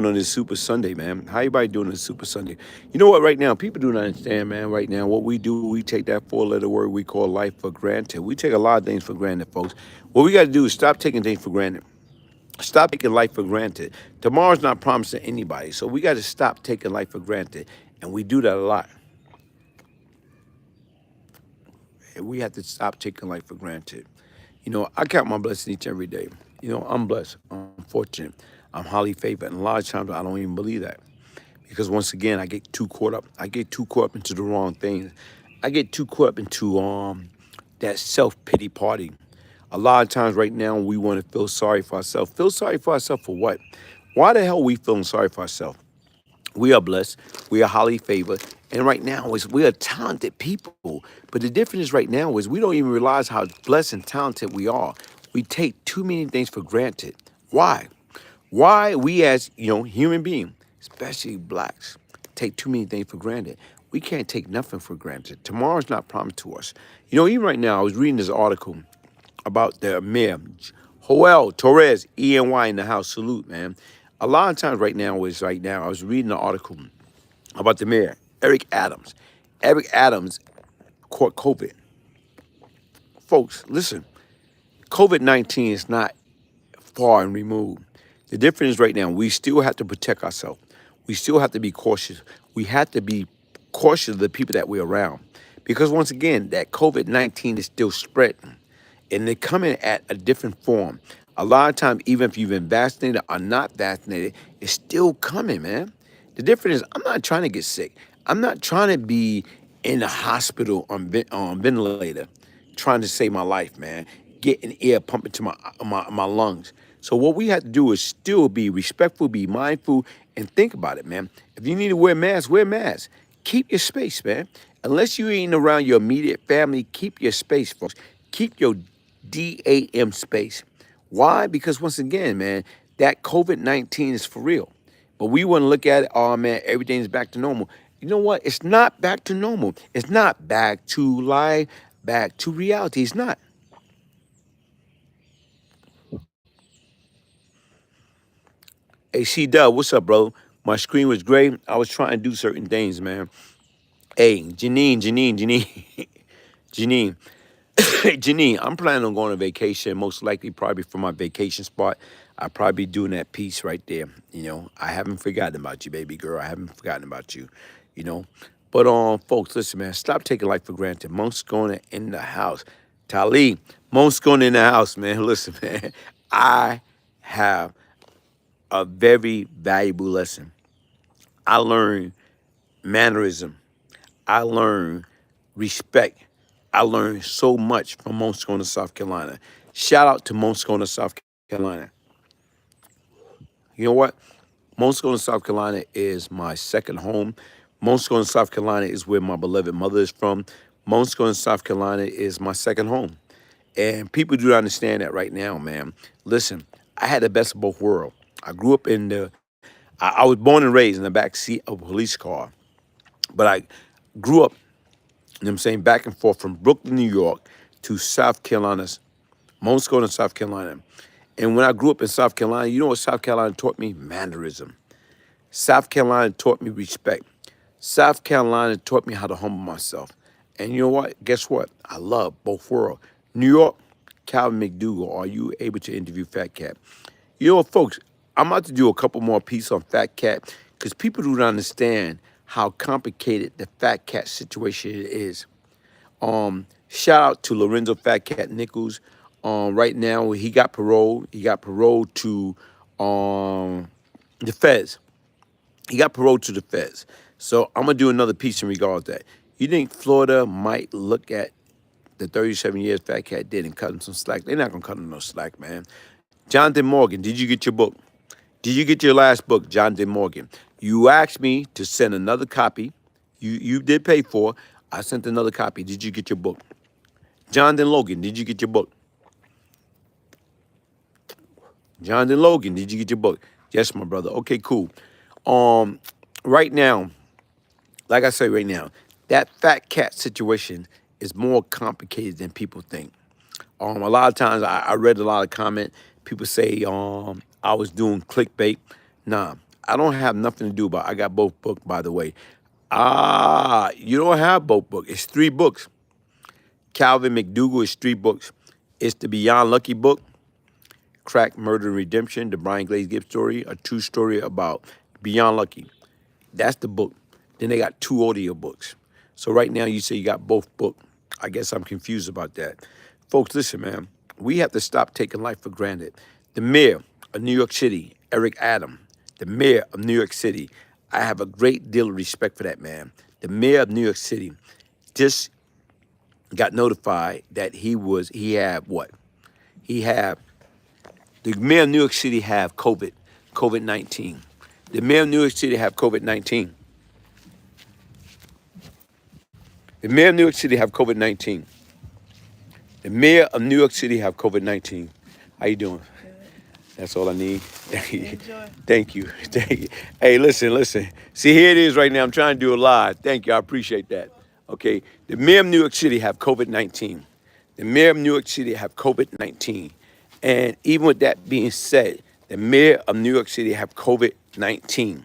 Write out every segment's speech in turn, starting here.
on this Super Sunday, man? How everybody doing on this Super Sunday? You know what? Right now, people do not understand, man. Right now, what we do, we take that four-letter word we call life for granted. We take a lot of things for granted, folks. What we got to do is stop taking things for granted. Stop taking life for granted. Tomorrow's not promised to anybody, so we got to stop taking life for granted, and we do that a lot. And we have to stop taking life for granted. I count my blessings each and every day. I'm blessed. I'm fortunate. I'm highly favored. And a lot of times I don't even believe that. Because once again, I get too caught up. I get too caught up into the wrong things. I get too caught up into that self-pity party. A lot of times right now we want to feel sorry for ourselves. Feel sorry for ourselves for what? Why the hell are we feeling sorry for ourselves? We are blessed. We are highly favored. And right now is we are talented people. But the difference right now is we don't even realize how blessed and talented we are. We take too many things for granted. Why? Why we as, human beings, especially blacks, take too many things for granted. We can't take nothing for granted. Tomorrow's not promised to us. Even right now, I was reading this article about the mayor, Joel Torres, ENY in the house. Salute, man. A lot of times I was reading an article about the mayor, Eric Adams. Eric Adams caught COVID. Folks, listen, COVID-19 is not far and removed. The difference is right now, we still have to protect ourselves. We still have to be cautious. We have to be cautious of the people that we're around. Because once again, that COVID-19 is still spreading. And they're coming at a different form. A lot of times, even if you've been vaccinated or not vaccinated, it's still coming, man. The difference is, I'm not trying to get sick. I'm not trying to be in the hospital on ventilator, trying to save my life, man. Getting air pumping to my lungs. So what we have to do is still be respectful, be mindful, and think about it, man. If you need to wear masks, wear masks. Keep your space, man. Unless you ain't around your immediate family, keep your space, folks. Keep your DAM space. Why? Because once again, man, that COVID-19 is for real. But we want to look at it, oh man, everything's back to normal. You know what? It's not back to normal. It's not back to life, back to reality. It's not. Hey, C-Dub, what's up, bro? My screen was great. I was trying to do certain things, man. Hey, Janine. Janine. Janine, I'm planning on going on vacation, most likely probably from my vacation spot. I'll probably be doing that piece right there. I haven't forgotten about you, baby girl. I haven't forgotten about you, you know. But folks, listen, man, stop taking life for granted. Monk's going in the house. Talib, Monk's going in the house, man. Listen, man, I have a very valuable lesson. I learned mannerism. I learned respect. I learned so much from Monscona, South Carolina. Shout out to Monscona, South Carolina. You know what? Monscona, South Carolina is my second home. Monscona, South Carolina is where my beloved mother is from. Monscona, South Carolina is my second home. And people do not understand that right now, man. Listen, I had the best of both worlds. I grew up I was born and raised in the back seat of a police car. But I grew up, back and forth from Brooklyn, New York to South Carolina's, Monscona, South Carolina. And when I grew up in South Carolina, you know what South Carolina taught me? Mannerism. South Carolina taught me respect. South Carolina taught me how to humble myself. And you know what? Guess what? I love both worlds. New York, Calvin McDougal, are you able to interview Fat Cat? You know what, folks? I'm about to do a couple more pieces on Fat Cat because people don't understand how complicated the Fat Cat situation is. Shout out to Lorenzo Fat Cat Nichols. Right now, he got parole. He got parole to the feds. He got parole to the feds. So I'm gonna do another piece in regards to that. You think Florida might look at the 37 years Fat Cat did and cut him some slack? They're not gonna cut him no slack, man. Jonathan Morgan, did you get your book? Did you get your last book, Jonathan Morgan? You asked me to send another copy. You did pay for. I sent another copy. Did you get your book? Jonathan Logan, did you get your book? Jonathan Logan, did you get your book? Yes, my brother. Okay, cool. Um, right now, like I say right now, that Fat Cat situation is more complicated than people think. A lot of times I read a lot of comment. People say I was doing clickbait. Nah, I don't have nothing to do about. I got both books, by the way. You don't have both books. It's 3 books. Calvin McDougal is 3 books. It's the Beyond Lucky book, Crack, Murder, and Redemption, the Brian Glaze Gibbs story, a true story about Beyond Lucky. That's the book. Then they got 2 audio books. So right now you say you got both books. I guess I'm confused about that. Folks, listen, man. We have to stop taking life for granted. The mayor of New York City, Eric Adams, the mayor of New York City, I have a great deal of respect for that man. The mayor of New York City just got notified that he had what? He had, the mayor of New York City have COVID-19. The mayor of New York City have COVID-19. The mayor of New York City have COVID-19. The mayor of New York City have COVID-19. How you doing? That's all I need. Enjoy. Thank you. Thank you. Hey, listen. See, here it is right now. I'm trying to do it live. Thank you. I appreciate that. Okay. The mayor of New York City have COVID-19. The mayor of New York City have COVID-19. And even with that being said, the mayor of New York City have COVID-19.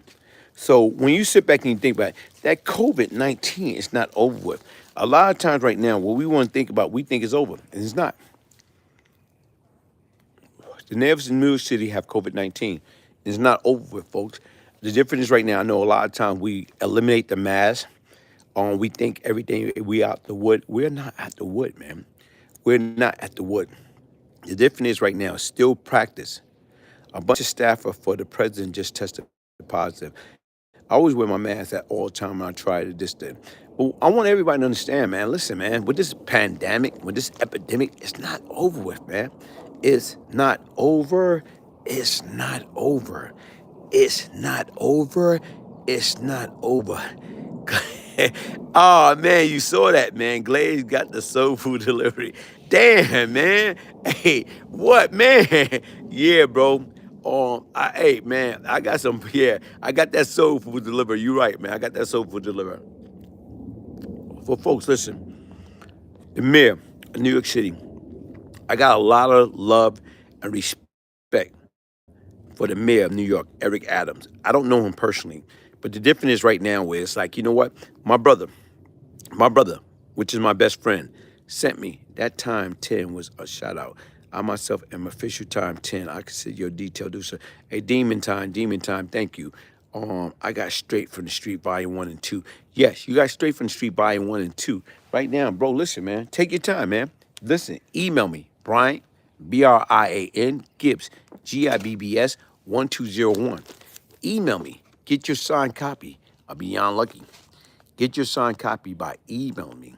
So when you sit back and you think about it, that COVID-19 is not over with. A lot of times right now, what we want to think about, we think it's over, and it's not. The neighbors in New York City have COVID-19. It's not over with, folks. The difference is right now, I know a lot of times we eliminate the mask. We think everything, we out the wood. We're not at the wood, man. We're not at the wood. The difference is right now, still practice. A bunch of staffer for the president just tested positive. I always wear my mask at all time when I try to this thing. But I want everybody to understand, man. Listen, man, with this pandemic, with this epidemic, it's not over with, man. It's not over. It's not over. It's not over. It's not over. Oh, man, you saw that, man. Glaze got the soul food delivery. Damn, man. Hey, what, man? Yeah, bro. Hey, man, I got some, yeah, I got that soul food delivery. You right, man. I got that soul food delivery. For folks, listen, the mayor of New York City, I got a lot of love and respect for the mayor of New York, Eric Adams. I don't know him personally, but the difference is right now where it's like, you know what? My brother, which is my best friend, sent me that time 10 was a shout out. I myself am official time 10. I consider your detail do so. Hey, demon time, thank you. I got straight from the street volume 1 and 2. Yes, you got straight from the street volume 1 and 2. Right now, bro, listen, man. Take your time, man. Listen, email me, Brian, Brian Gibbs, Gibbs 1201. Email me. Get your signed copy of Beyond Lucky. Get your signed copy by emailing me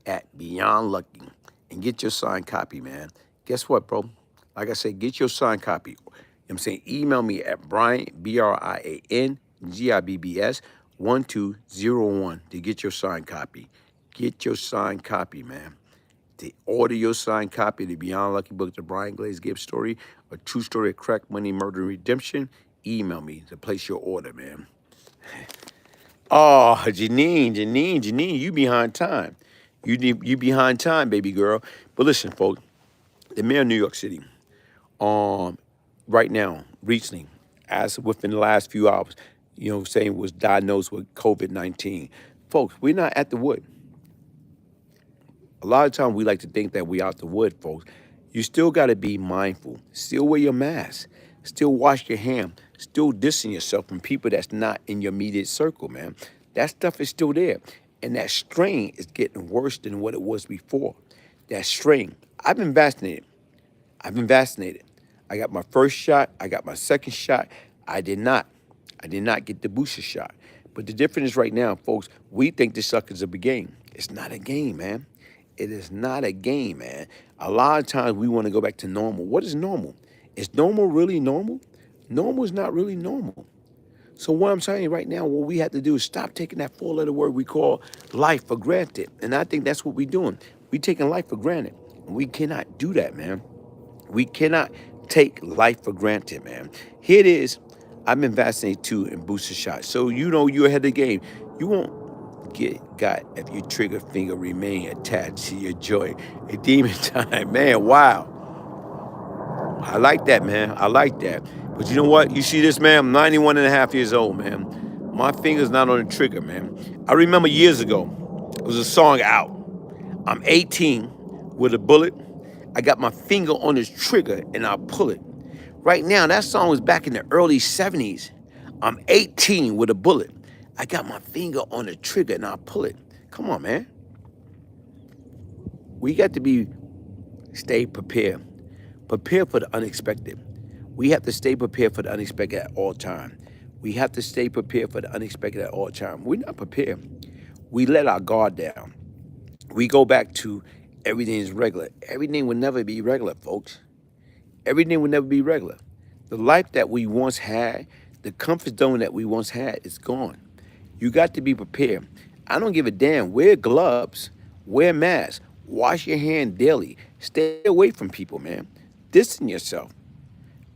at Beyond Lucky and get your signed copy, man. Guess what, bro? Like I said, get your signed copy. You know what I'm saying? Email me at Brian, Brian Gibbs 1201 to get your signed copy. Get your signed copy, man. To order your signed copy of the Beyond Lucky book, the Brian Glaze Gibbs story, a true story of crack, money, murder, and redemption, email me to place your order, man. Oh, Janine, you behind time. You behind time, baby girl. But listen, folks, the mayor of New York City, right now, recently, as within the last few hours, you know, saying was diagnosed with COVID-19. Folks, we're not at the wood. A lot of times we like to think that we out the wood, folks. You still got to be mindful. Still wear your mask. Still wash your hand. Still distance yourself from people that's not in your immediate circle, man. That stuff is still there. And that strain is getting worse than what it was before. That strain. I've been vaccinated. I got my first shot. I got my second shot. I did not get the booster shot. But the difference is right now, folks, we think this sucker's a big game. It's not a game, man. It is not a game, man. A lot of times we want to go back to normal. What is normal? Is normal really normal? Normal is not really normal. So what I'm saying right now, what we have to do is stop taking that 4-letter word we call life for granted. And I think that's what we're doing. We're taking life for granted. And we cannot do that, man. We cannot take life for granted, man. Here it is. I've been vaccinated too and booster shot. So you know you're ahead of the game. You won't get got if your trigger finger remain attached to your joint. A demon time, man. Wow. I like that, man. I like that. But you know what? You see this, man? I'm 91 and a half years old, man. My finger's not on the trigger, man. I remember years ago, there was a song out. I'm 18 with a bullet. I got my finger on this trigger and I pull it. Right now, that song was back in the early 70s. I'm 18 with a bullet. I got my finger on the trigger and I pull it. Come on, man. We got to stay prepared. Prepare for the unexpected. We have to stay prepared for the unexpected at all time. We have to stay prepared for the unexpected at all time. We're not prepared. We let our guard down. We go back to everything is regular. Everything will never be regular, folks. Everything will never be regular. The life that we once had, the comfort zone that we once had is gone. You got to be prepared. I don't give a damn. Wear gloves, wear masks, wash your hand daily. Stay away from people, man. Distance yourself.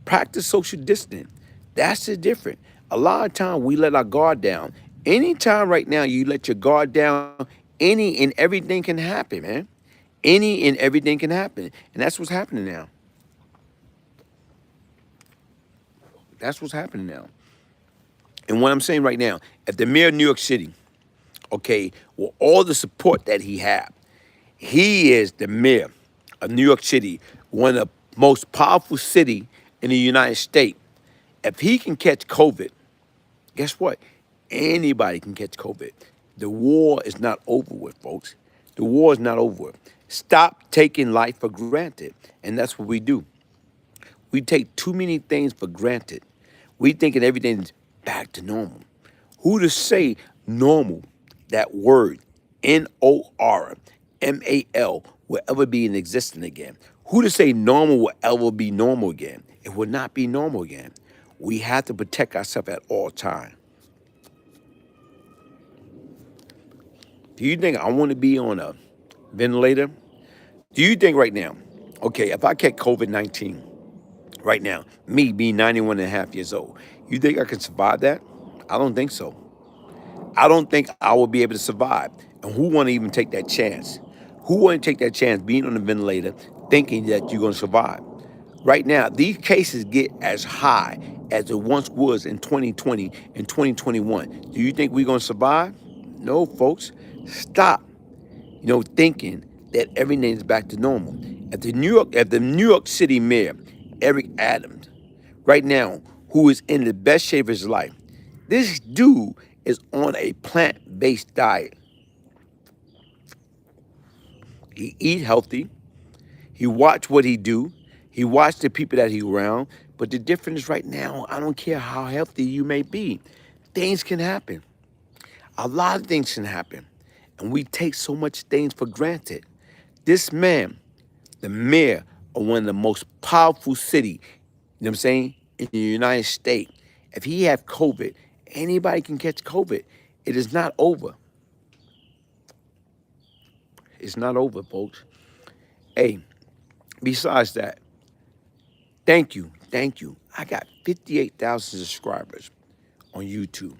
Practice social distancing. That's the difference. A lot of time we let our guard down. Anytime right now you let your guard down, any and everything can happen, man. Any and everything can happen. And that's what's happening now. That's what's happening now. And what I'm saying right now, if the mayor of New York City, okay, with all the support that he is the mayor of New York City, one of the most powerful city in the United States. If he can catch COVID, guess what? Anybody can catch COVID. The war is not over with, folks. The war is not over with. Stop taking life for granted. And that's what we do. We take too many things for granted. We thinking everything's back to normal. Who to say normal, that word, Normal, will ever be in existence again? Who to say normal will ever be normal again? It will not be normal again. We have to protect ourselves at all times. Do you think I want to be on a ventilator? Do you think right now, okay, if I catch COVID-19 right now, me being 91 and a half years old, you think I can survive that? I don't think so. I don't think I will be able to survive. And who want to even take that chance? Who want to take that chance being on the ventilator thinking that you're going to survive? Right now, these cases get as high as it once was in 2020 and 2021. Do you think we're going to survive? No, folks. Stop, thinking that everything is back to normal. If the New York City mayor, Eric Adams, right now, who is in the best shape of his life, this dude is on a plant-based diet. He eat healthy. He watch what he do. He watch the people that he around. But the difference is right now, I don't care how healthy you may be. Things can happen. A lot of things can happen. And we take so much things for granted. This man, the mayor of one of the most powerful city, what I'm saying, in the United States, if he have COVID, anybody can catch COVID. It is not over. It's not over, folks. Hey, besides that, thank you. I got 58,000 subscribers on YouTube.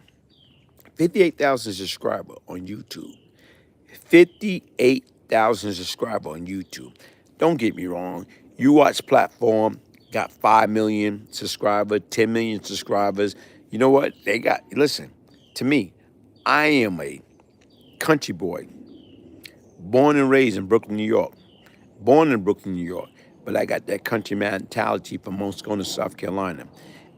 58,000 subscribers on YouTube. 58,000 subscribers on YouTube. Don't get me wrong. You watch platform, got 5 million subscribers, 10 million subscribers. You know what? Listen, to me, I am a country boy, born and raised in Brooklyn, New York. Born in Brooklyn, New York. But I got that country mentality from Moscona, South Carolina.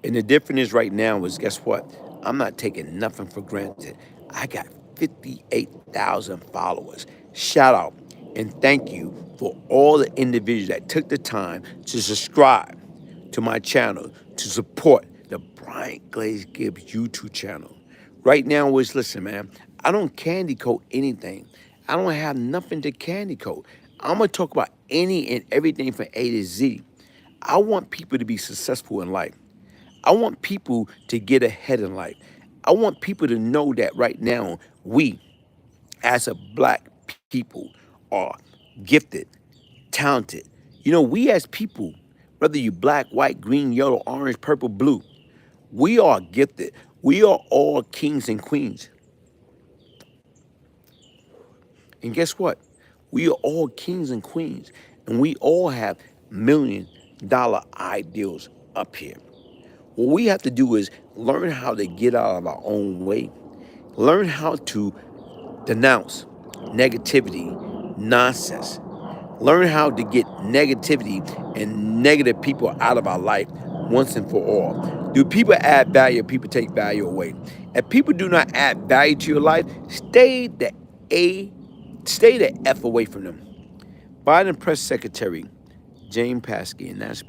And the difference is right now is, guess what? I'm not taking nothing for granted. I got 58,000 followers. Shout out and thank you for all the individuals that took the time to subscribe to my channel, to support the Brian Glaze Gibbs YouTube channel. Right now is, listen, man, I don't candy coat anything. I don't have nothing to candy coat. I'm going to talk about any and everything from A to Z. I want people to be successful in life. I want people to get ahead in life. I want people to know that right now, we, as a black people, are gifted, talented. We as people, whether you black, white, green, yellow, orange, purple, blue, we are gifted. We are all kings and queens. And guess what? We are all kings and queens, and we all have $1 million ideals up here. What we have to do is learn how to get out of our own way. Learn how to denounce negativity, nonsense. Learn how to get negativity and negative people out of our life once and for all. Do people add value or people take value away? If people do not add value to your life, A, stay the F away from them. Biden press secretary Jane Paskey and that's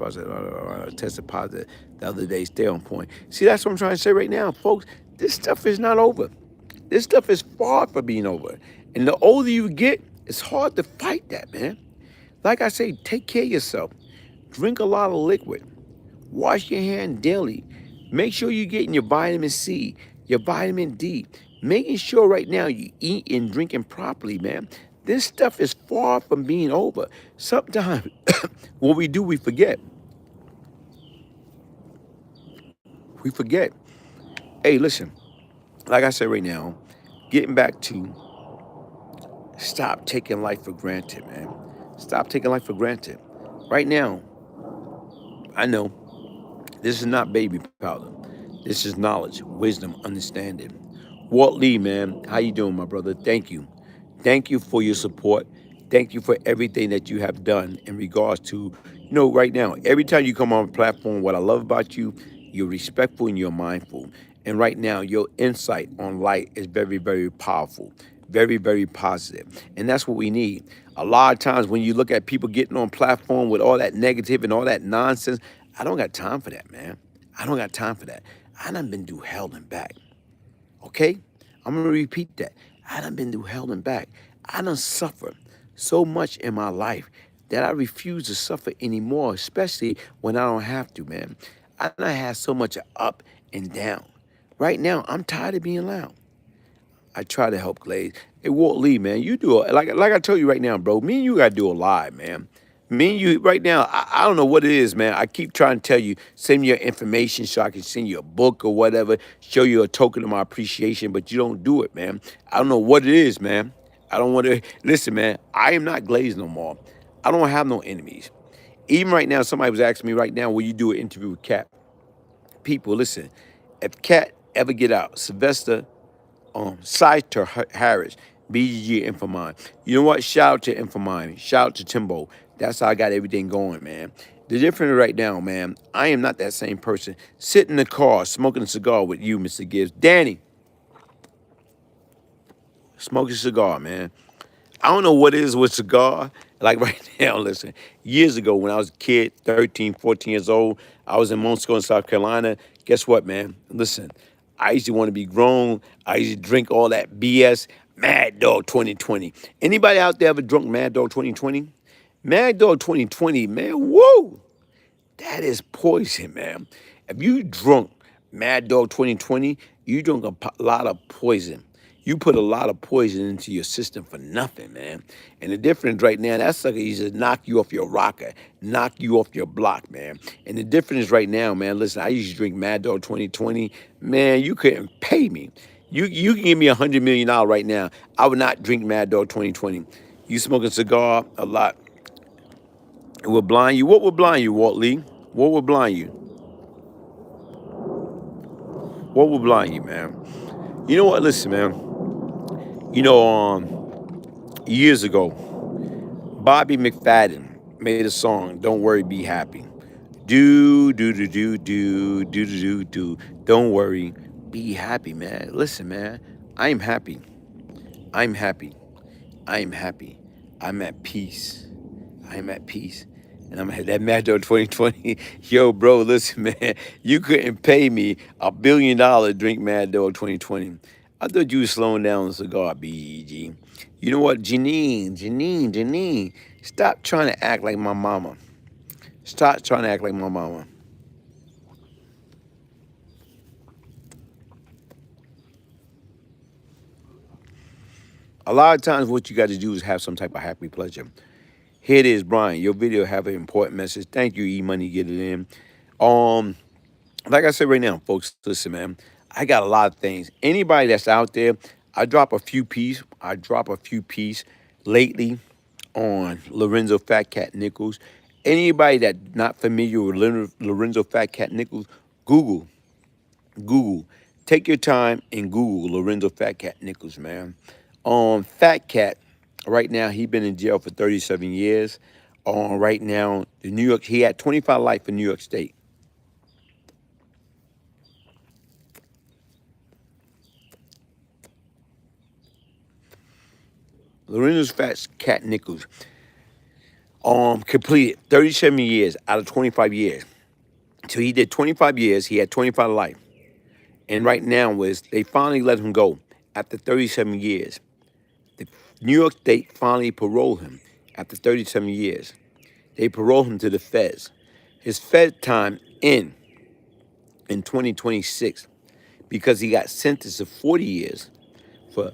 tested positive the other day. Stay on point. See, that's what I'm trying to say right now, folks. This stuff is not over. This stuff is far from being over. And the older you get, it's hard to fight that, man. Like I say, take care of yourself. Drink a lot of liquid. Wash your hand daily. Make sure you're getting your vitamin C, your vitamin D. Making sure right now you eat and drinking properly, man. This stuff is far from being over. Sometimes what we do, we forget. We forget. Hey, listen, like I said right now, getting back to stop taking life for granted, man. Stop taking life for granted. Right now, I know this is not baby powder. This is knowledge, wisdom, understanding. Walt Lee, man, how you doing, my brother? Thank you. Thank you for your support. Thank you for everything that you have done in regards to, right now, every time you come on a platform, what I love about you, you're respectful and you're mindful. And right now, your insight on light is very, very powerful, very, very positive. And that's what we need. A lot of times when you look at people getting on platform with all that negative and all that nonsense, I don't got time for that, man. I don't got time for that. I done been through hell and back. Okay? I'm gonna repeat that. I done been through hell and back. I done suffered so much in my life that I refuse to suffer anymore, especially when I don't have to, man. I done had so much up and down. Right now, I'm tired of being loud. I try to help Glaze. Hey, Walt Lee, man, you do like I told you right now, bro. Me and you gotta do a live, man. Me and you right now. I don't know what it is, man. I keep trying to tell you, send me your information so I can send you a book or whatever, show you a token of my appreciation, but you don't do it, man. I don't know what it is, man. I don't want to listen, man. I am not Glaze no more. I don't have no enemies. Even right now, somebody was asking me right now, will you do an interview with Cat? People, listen. If Cat ever get out, Sylvester Scyther Harris, BGG Infomine. You know what? Shout out to Infomine. Shout out to Timbo. That's how I got everything going, man. The difference right now, man, I am not that same person. Sitting in the car, smoking a cigar with you, Mr. Gibbs. Danny, smoking a cigar, man. I don't know what it is with cigar. Like right now, listen, years ago when I was a kid, 13, 14 years old, I was in Monsco in South Carolina. Guess what, man? Listen, I used to want to be grown. I used to drink all that BS. Mad Dog 2020. Anybody out there ever drunk Mad Dog 2020? Mad Dog 2020, man, whoa! That is poison, man. If you drunk Mad Dog 2020, you drunk a lot of poison. You put a lot of poison into your system for nothing, man. And the difference right now, that sucker used to knock you off your rocker, knock you off your block, man. And the difference right now, man, listen, I used to drink Mad Dog 2020. Man, you couldn't pay me. You can give me $100 million right now. I would not drink Mad Dog 2020. You smoke a cigar a lot. It will blind you. What will blind you, Walt Lee? What will blind you? What will blind you, man? You know what? Listen, man. You know, years ago, Bobby McFadden made a song, Don't Worry, Be Happy. Do, do, do, do, do, do, do, do, do. Don't worry, be happy, man. Listen, man, I'm happy. I'm happy. I'm happy. I'm at peace. I'm at peace. And I'm at that Mad Dog 2020. Yo, bro, listen, man, you couldn't pay me $1 billion to drink Mad Dog 2020. I thought you was slowing down the cigar, BG. You know what, Janine, stop trying to act like my mama. Stop trying to act like my mama. A lot of times what you got to do is have some type of happy pleasure. Here it is, Brian. Your video have an important message. Thank you, E-Money, get it in. Um, like I said right now, folks, listen, man, I got a lot of things. Anybody that's out there, I drop a few piece. I drop a few piece lately on Lorenzo Fat Cat Nichols. Anybody that not familiar with Lorenzo Fat Cat Nichols, Google, Google. Take your time and Google Lorenzo Fat Cat Nichols, man. Fat Cat, right now, he been in jail for 37 years. Right now, the New York, he had 25 life in New York State. Lorenzo Fat Cat Nichols, completed 37 years out of 25 years. So he did 25 years. He had 25 life. And right now was they finally let him go after 37 years. The New York State finally paroled him after 37 years. They paroled him to the feds. His Fed time in 2026 because he got sentenced to 40 years for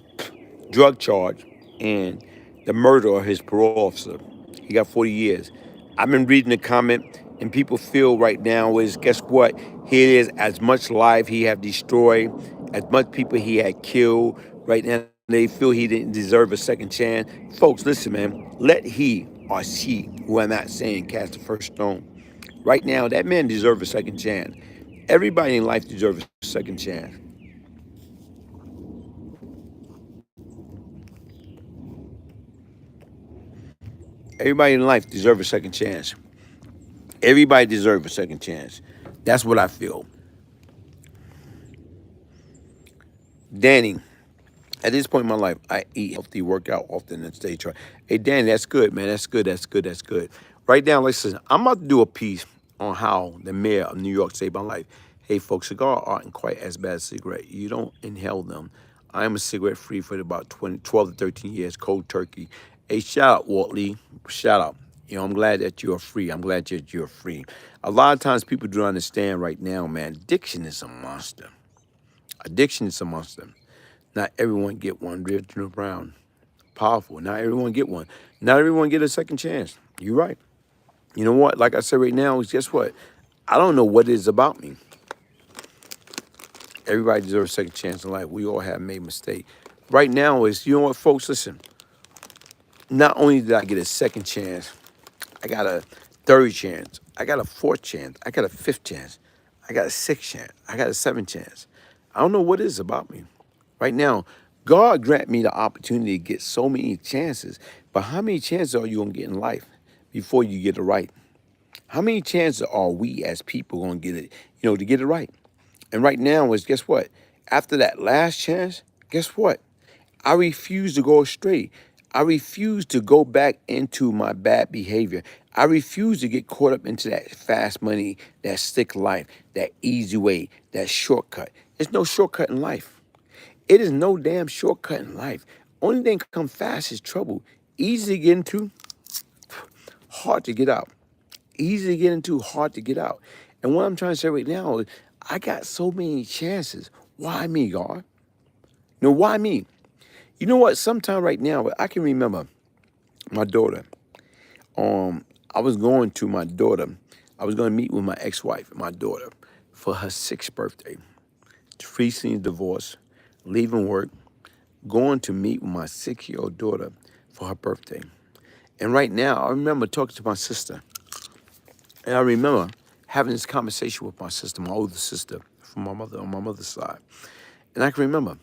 drug charge and the murder of his parole officer. He got 40 years. I've been reading the comment, and people feel right now is, guess what? Here it is, as much life he have destroyed, as much people he had killed. Right now, they feel he didn't deserve a second chance. Folks, listen, man. Let he or she, who I'm not saying, cast the first stone. Right now, that man deserves a second chance. Everybody in life deserves a second chance. Everybody in life deserves a second chance. Everybody deserves a second chance. That's what I feel. Danny, at this point in my life, I eat healthy, work out often, and stay try. Hey, Danny, that's good, man. That's good. That's good. That's good. Right now, listen, I'm about to do a piece on how the mayor of New York saved my life. Hey, folks, cigar aren't quite as bad as cigarette. You don't inhale them. I'm a cigarette free for about 12 to 13 years, cold turkey. Hey, shout out, Walt Lee. Shout out. You know, I'm glad that you're free. I'm glad that you're free. A lot of times people don't understand right now, man, addiction is a monster. Addiction is a monster. Not everyone get one. Richard Brown, powerful. Not everyone get one. Not everyone get a second chance. You're right. You know what? Like I said right now, is guess what? I don't know what it is about me. Everybody deserves a second chance in life. We all have made mistakes. Right now is, you know what, folks, listen. Not only did I get a second chance, I got a third chance. I got a fourth chance. I got a fifth chance. I got a sixth chance. I got a seventh chance. I don't know what it is about me. Right now, God grant me the opportunity to get so many chances. But how many chances are you going to get in life before you get it right? How many chances are we as people going to get it, to get it right? And right now is, guess what? After that last chance, guess what? I refuse to go straight. I refuse to go back into my bad behavior. I refuse to get caught up into that fast money, that stick life, that easy way, that shortcut. There's no shortcut in life. It is no damn shortcut in life. Only thing come fast is trouble. Easy to get into, hard to get out. Easy to get into, hard to get out. And what I'm trying to say right now is I got so many chances. Why me, God? Why me? You know what? Sometime right now, I can remember my daughter. I was going to my daughter. I was going to meet with my ex-wife, my daughter, for her 6th birthday. Recently divorced, leaving work, going to meet with my 6-year-old daughter for her birthday. And right now, I remember talking to my sister. And I remember having this conversation with my sister, my older sister from my mother, on my mother's side. And I can remember,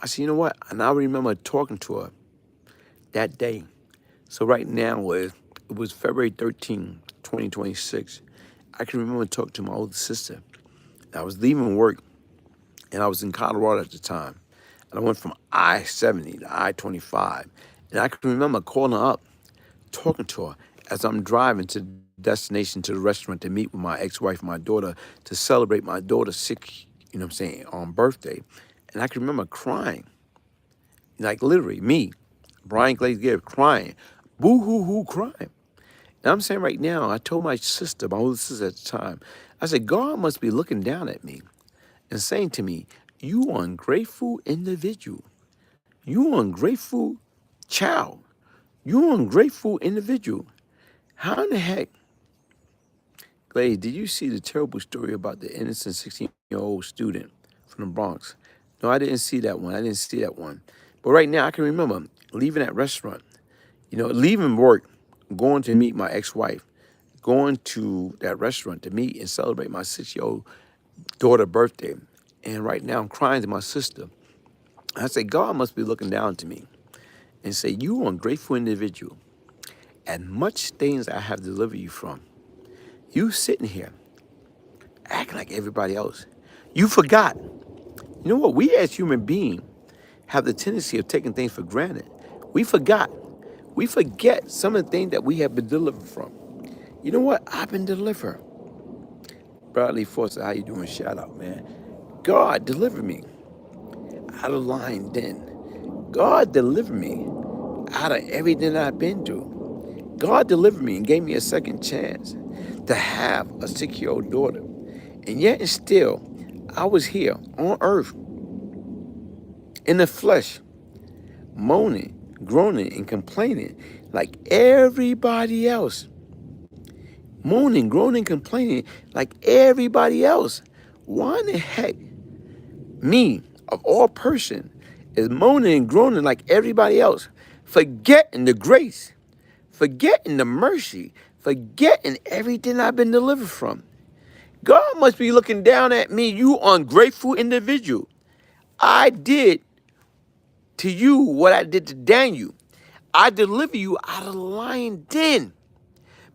I said, you know what? And I remember talking to her that day. So right now, it was February 13, 2026. I can remember talking to my older sister. I was leaving work, and I was in Colorado at the time. And I went from I-70 to I-25. And I can remember calling her up, talking to her as I'm driving to the destination, to the restaurant to meet with my ex-wife and my daughter to celebrate my daughter's 6th, birthday. And I can remember crying, like literally me, Brian Glaze Gibbs, crying, boo-hoo-hoo, crying. And I'm saying right now, I told my sister, my older sister at the time, I said, God must be looking down at me and saying to me, you ungrateful individual. You ungrateful child. You ungrateful individual. How in the heck, Glaze, did you see the terrible story about the innocent 16-year-old student from the Bronx? No, I didn't see that one. I didn't see that one. But right now, I can remember leaving that restaurant, leaving work, going to meet my ex-wife, going to that restaurant to meet and celebrate my 6-year-old daughter's birthday. And right now I'm crying to my sister. I say, God must be looking down to me and say, you ungrateful individual, and much things I have delivered you from. You sitting here acting like everybody else. You forgot. You know what? We as human beings have the tendency of taking things for granted. We forgot. We forget some of the things that we have been delivered from. You know what? I've been delivered. Bradley Foster, how you doing? Shout out, man. God delivered me out of lying den. God delivered me out of everything I've been through. God delivered me and gave me a second chance to have a 6-year-old daughter. And yet and still, I was here on earth in the flesh, moaning, groaning, and complaining like everybody else. Moaning, groaning, complaining like everybody else. Why in the heck me, of all person, is moaning and groaning like everybody else, forgetting the grace, forgetting the mercy, forgetting everything I've been delivered from? God must be looking down at me, you ungrateful individual. I did to you what I did to Daniel. I deliver you out of the lion den.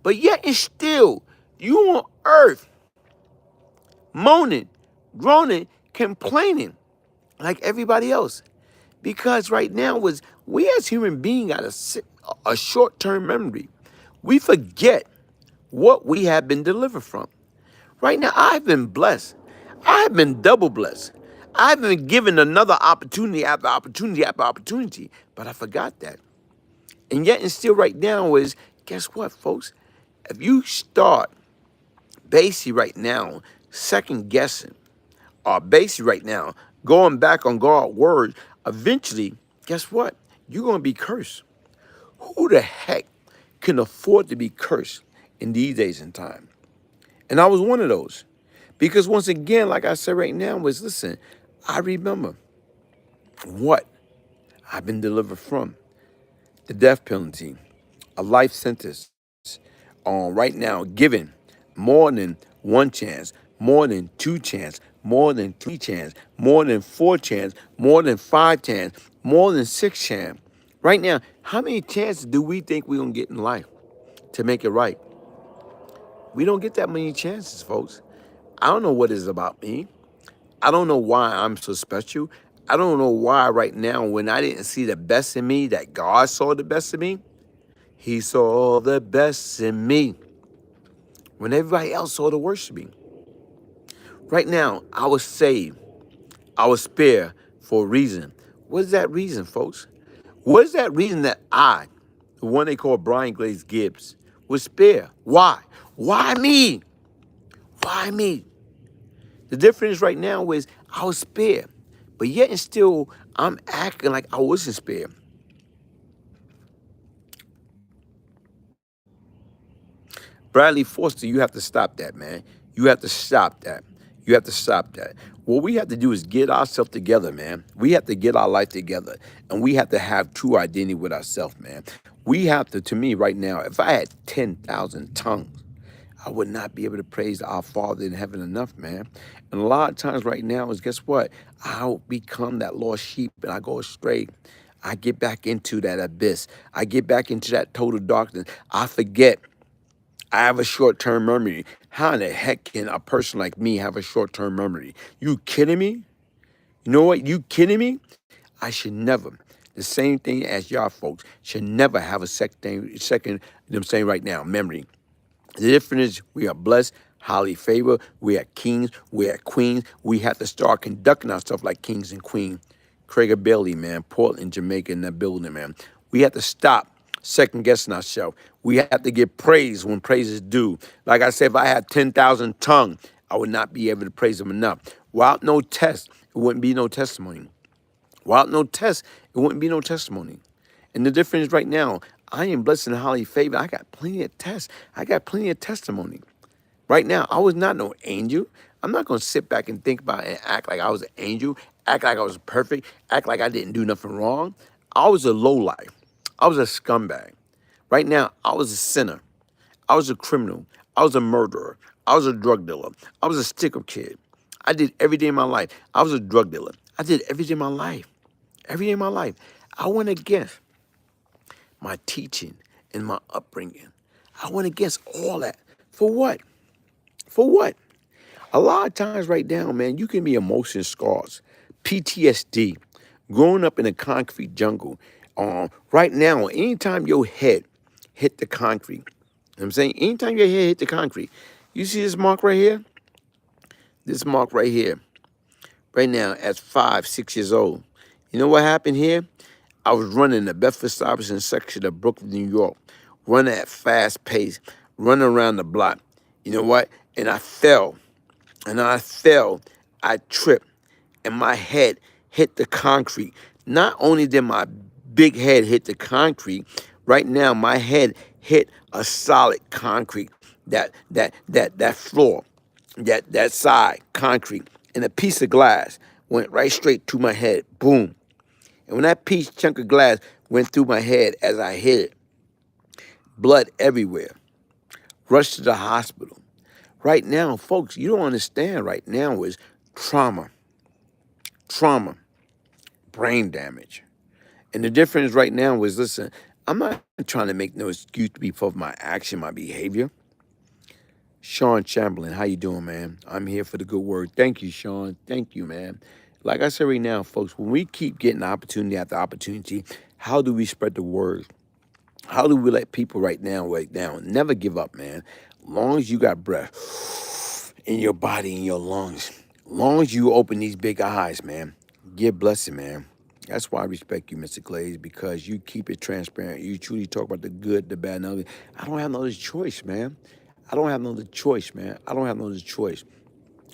But yet and still, you on earth, moaning, groaning, complaining like everybody else. Because right now, we as human beings got a short-term memory. We forget what we have been delivered from. Right now, I've been blessed. I've been double blessed. I've been given another opportunity after opportunity after opportunity, but I forgot that. And yet and still right now guess what, folks? If you start basically right now second guessing or basically right now going back on God's word, eventually, guess what? You're going to be cursed. Who the heck can afford to be cursed in these days and time? And I was one of those. Because once again, like I said right now, listen, I remember what I've been delivered from. The death penalty, a life sentence, right now given more than one chance, more than two chance, more than three chance, more than four chance, more than five chance, more than six chance. Right now, how many chances do we think we're going to get in life to make it right? We don't get that many chances, folks. I don't know what is about me. I don't know why I'm so special. I don't know why right now when I didn't see the best in me, that God saw the best in me. He saw the best in me when everybody else saw the worst in me. Right now, I was saved. I was spared for a reason. What is that reason, folks? What is that reason that I, the one they call Brian Glaze Gibbs, was spared? Why? Why me? Why me? The difference right now is I was spared, but yet and still I'm acting like I wasn't spared. Bradley Foster, you have to stop that, man. You have to stop that. You have to stop that. What we have to do is get ourselves together, man. We have to get our life together, and we have to have true identity with ourselves, man. We have to me, right now, if I had 10,000 tongues, I would not be able to praise our Father in heaven enough, man. And a lot of times right now is, guess what? I'll become that lost sheep and I go astray. I get back into that abyss. I get back into that total darkness. I forget. I have a short-term memory. How in the heck can a person like me have a short-term memory? You kidding me? You know what? You kidding me? I should never. The same thing as y'all folks should never have a second, I'm saying right now, memory. The difference is we are blessed, highly favored. We are kings. We are queens. We have to start conducting ourselves like kings and queens. Craig Bailey, man, Portland, Jamaica, in that building, man. We have to stop second guessing ourselves. We have to give praise when praise is due. Like I said, if I had 10,000 tongues, I would not be able to praise him enough. Without no test, it wouldn't be no testimony. Without no test, it wouldn't be no testimony. And the difference right now, I am blessed and highly favored. I got plenty of tests. I got plenty of testimony. Right now, I was not no angel. I'm not going to sit back and think about it and act like I was an angel, act like I was perfect, act like I didn't do nothing wrong. I was a lowlife. I was a scumbag. Right now, I was a sinner. I was a criminal. I was a murderer. I was a drug dealer. I was a stick-up kid. I did every day of my life. I was a drug dealer. I did every day of my life. Every day of my life. I went against my teaching and my upbringing. I went against all that. For what? For what? A lot of times right now, man, you can be emotion scars, PTSD, growing up in a concrete jungle. Right now, anytime your head hit the concrete, you know what I'm saying? Anytime your head hit the concrete, you see this mark right here? This mark right here, right now, at 5, 6 years old. You know what happened here? I was running the Bedford-Stuyvesant section of Brooklyn, New York, running at fast pace, running around the block. You know what? And I fell. And I fell. I tripped. And my head hit the concrete. Not only did my big head hit the concrete, right now my head hit a solid concrete. That floor, that side concrete, and a piece of glass went right straight to my head. Boom. And when that piece chunk of glass went through my head as I hit it, blood everywhere. Rushed to the hospital. Right now, folks, you don't understand right now is trauma, brain damage. And the difference right now is, listen, I'm not trying to make no excuse for my action, my behavior. Sean Chamberlain, how you doing, man? I'm here for the good word. Thank you, Sean. Thank you, man. Like I said right now, folks, when we keep getting opportunity after opportunity, how do we spread the word? How do we let people right now, never give up, man? Long as you got breath in your body, in your lungs, long as you open these big eyes, man, give blessing, man. That's why I respect you, Mr. Glaze, because you keep it transparent. You truly talk about the good, the bad, and the ugly. I don't have no other choice, man. I don't have no other choice, man. I don't have no other choice.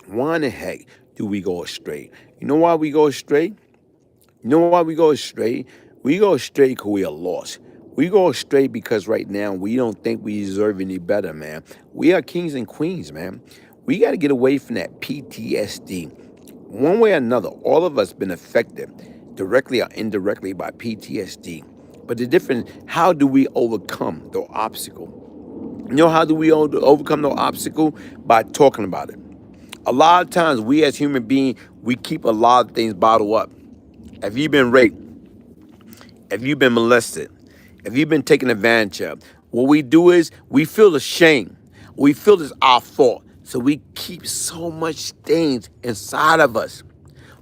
Why in the heck do we go astray? You know why we go astray? You know why we go astray? We go astray because we are lost. We go astray because right now we don't think we deserve any better, man. We are kings and queens, man. We got to get away from that PTSD. One way or another, all of us been affected directly or indirectly by PTSD. But the difference, how do we overcome the obstacle? You know how do we overcome the obstacle? By talking about it. A lot of times we as human beings, we keep a lot of things bottled up. Have you been raped? Have you been molested? Have you been taken advantage of? What we do is we feel ashamed. We feel it's our fault. So we keep so much things inside of us.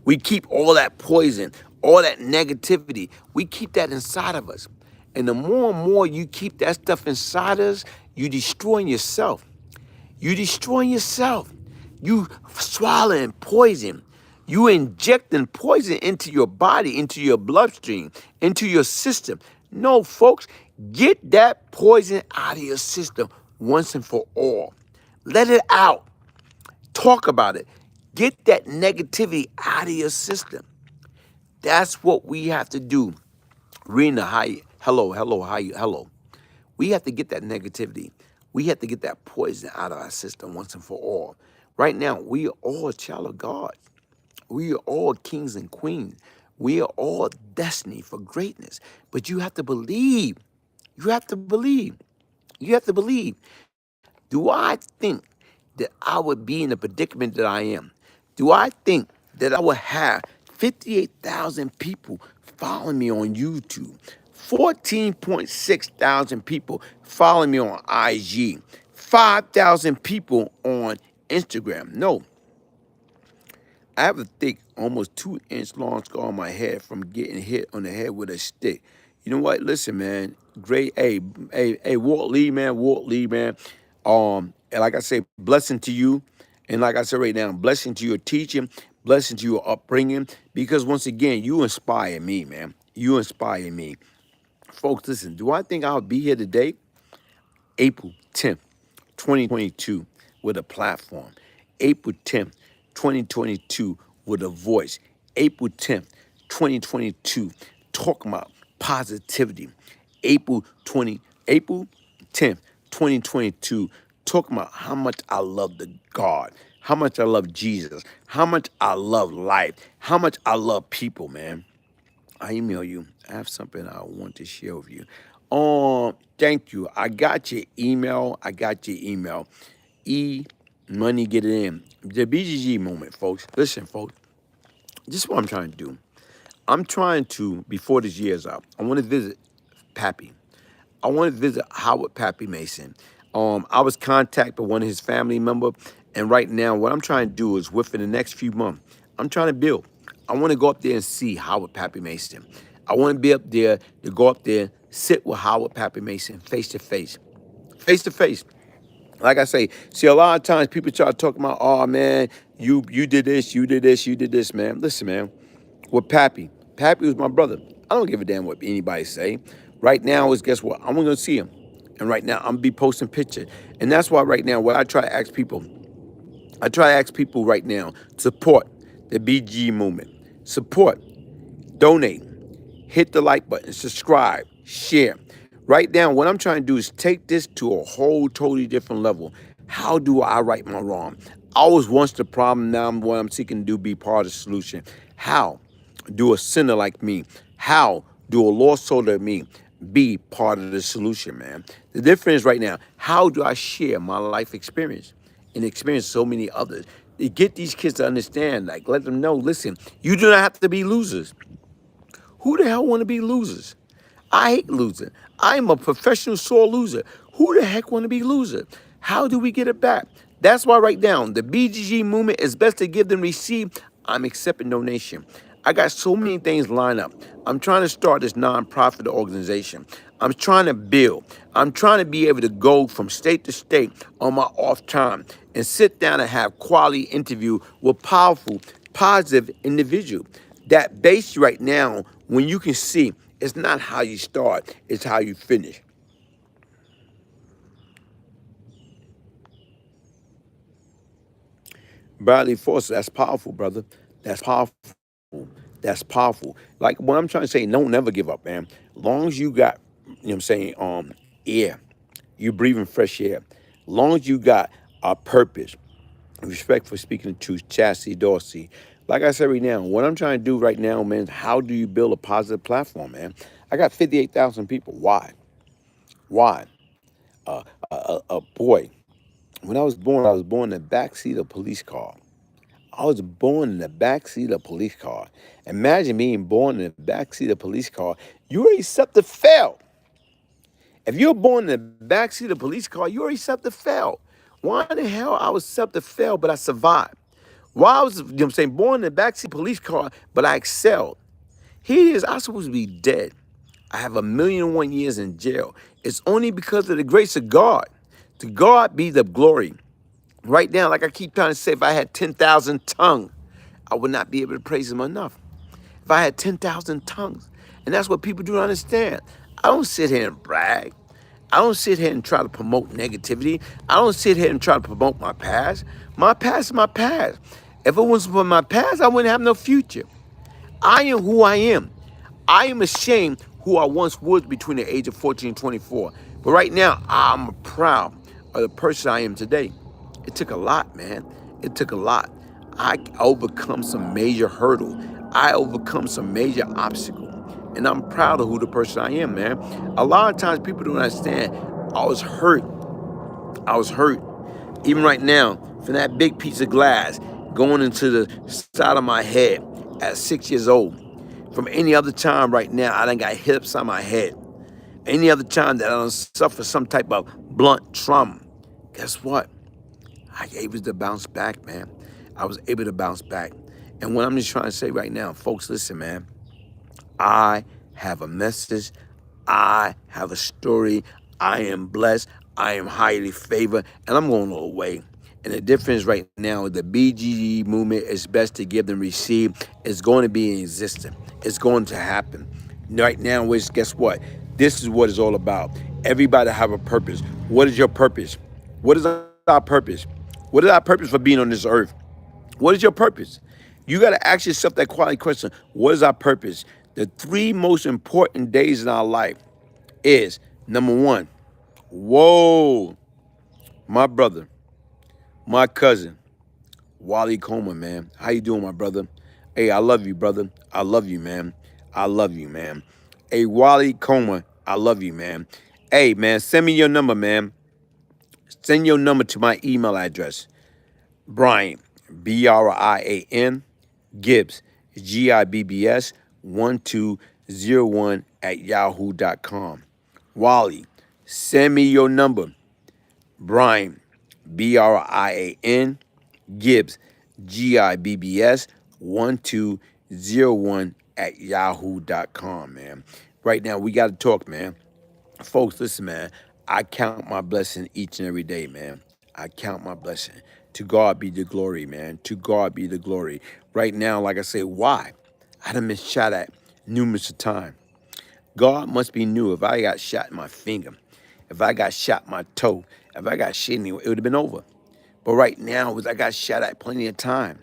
We keep all that poison, all that negativity. We keep that inside of us. And the more and more you keep that stuff inside us, you destroying yourself. You destroying yourself. You swallowing poison. You injecting poison into your body, into your bloodstream, into your system. No, folks, get that poison out of your system once and for all. Let it out. Talk about it. Get that negativity out of your system. That's what we have to do. Rena, hi, hello, hi, hello. We have to get that negativity. We have to get that poison out of our system once and for all. Right now, we are all a child of God. We are all kings and queens. We are all destined for greatness. But you have to believe. You have to believe. You have to believe. Do I think that I would be in the predicament that I am? Do I think that I would have 58,000 people following me on YouTube? 14.6 thousand people following me on IG. 5,000 people on Instagram. No, I have a thick, almost 2-inch long scar on my head from getting hit on the head with a stick. You know what? Listen, man. Great, hey, Walt Lee, man. And like I say, blessing to you. And like I said right now, blessing to your teaching, blessing to your upbringing. Because once again, you inspire me, man. You inspire me. Folks, listen, do I think I'll be here today? April 10th, 2022, with a platform. April 10th, 2022, with a voice. April 10th, 2022, talking about positivity. April 10th, 2022, talking about how much I love the God, how much I love Jesus, how much I love life, how much I love people, man. I email you. I have something I want to share with you. Thank you. I got your email. Money get it in. The BGG moment, folks. Listen, folks. This is what I'm trying to do. I'm trying to, before this year's up, I want to visit Pappy. I want to visit Howard Pappy Mason. I was contacted by one of his family member, and right now, what I'm trying to do is within the next few months, I'm trying to build. I want to go up there and see Howard Pappy Mason. I want to be up there to go up there, sit with Howard Pappy Mason face to face, face to face. Like I say, see, a lot of times people try to talk about, oh man, you did this, you did this, you did this, man. Listen, man, with Pappy. Pappy was my brother. I don't give a damn what anybody say. Right now is, guess what? I'm gonna see him. And right now I'm gonna be posting pictures. And that's why right now what I try to ask people, right now, support the BG movement. Support, donate, hit the like button, subscribe, share. Right now, what I'm trying to do is take this to a whole totally different level. How do I right my wrong? I was once the problem, now what I'm seeking to do be part of the solution. How do a sinner like me, how do a lost soul like me be part of the solution, man? The difference right now, how do I share my life experience and experience so many others? To get these kids to understand, like let them know, listen, you do not have to be losers. Who the hell want to be losers? I hate losing. I'm a professional sore loser. Who the heck want to be loser? How do we get it back? That's why right now, the BGG movement is best to give than receive. I'm accepting donation. I got so many things lined up. I'm trying to start this nonprofit organization. I'm trying to build. I'm trying to be able to go from state to state on my off time and sit down and have quality interview with powerful, positive individuals. That base right now, when you can see, it's not how you start, it's how you finish. Bradley Foster, that's powerful, brother. That's powerful. That's powerful. Like what I'm trying to say, don't never give up, man. Long as you got, you know what I'm saying, air, you breathing fresh air. Long as you got a purpose, respect for speaking the truth, Chastity Dorsey. Like I said right now, what I'm trying to do right now, man, how do you build a positive platform, man? I got 58,000 people. Why? Why? Boy, when I was born in the backseat of a police car. I was born in the backseat of a police car. Imagine being born in the backseat of a police car. You already set to fail. If you're born in the backseat of a police car, you already set to fail. Why in the hell I was set to fail, but I survived? Why I was, you know what I'm saying, born in the backseat police car, but I excelled. Here it is, I'm supposed to be dead. I have 1,000,001 years in jail. It's only because of the grace of God. To God be the glory. Right now, like I keep trying to say, if I had 10,000 tongues, I would not be able to praise him enough. If I had 10,000 tongues. And that's what people do not understand. I don't sit here and brag. I don't sit here and try to promote negativity. I don't sit here and try to promote my past. My past is my past. If it wasn't for my past, I wouldn't have no future. I am who I am. I am ashamed who I once was between the age of 14 and 24. But right now, I'm proud of the person I am today. It took a lot, man. It took a lot. I overcome some major hurdle. I overcome some major obstacle. And I'm proud of who the person I am, man. A lot of times people don't understand. I was hurt. I was hurt. Even right now, from that big piece of glass going into the side of my head at 6 years old. From any other time right now, I done got hit upside my head. Any other time that I done suffered some type of blunt trauma. Guess what? I was able to bounce back, man. I was able to bounce back. And what I'm just trying to say right now, folks, listen, man. I have a message. I have a story. I am blessed. I am highly favored. And I'm going all the way. And the difference right now, the BGE movement is best to give than receive. It's going to be in existence. It's going to happen. Right now, which guess what? This is what it's all about. Everybody have a purpose. What is your purpose? What is our purpose? What is our purpose for being on this earth? What is your purpose? You got to ask yourself that quality question. What is our purpose? The three most important days in our life is, number one, whoa, my brother, my cousin, Wally Coleman, man. How you doing, my brother? Hey, I love you, brother. I love you, man. I love you, man. Hey, Wally Coleman, I love you, man. Hey, man, send me your number, man. Send your number to my email address. Brian, Brian Gibbs, Gibbs 1201 at yahoo.com. Wally, send me your number. Brian, Brian Gibbs, Gibbs 1201 at yahoo.com, man. Right now, we got to talk, man. Folks, listen, man. I count my blessing each and every day, man. I count my blessing. To God be the glory, man. To God be the glory. Right now, like I say, why? I done been shot at numerous of times. God must be new. If I got shot in my finger, if I got shot in my toe, if I got shit anywhere, it would have been over. But right now, I got shot at plenty of time.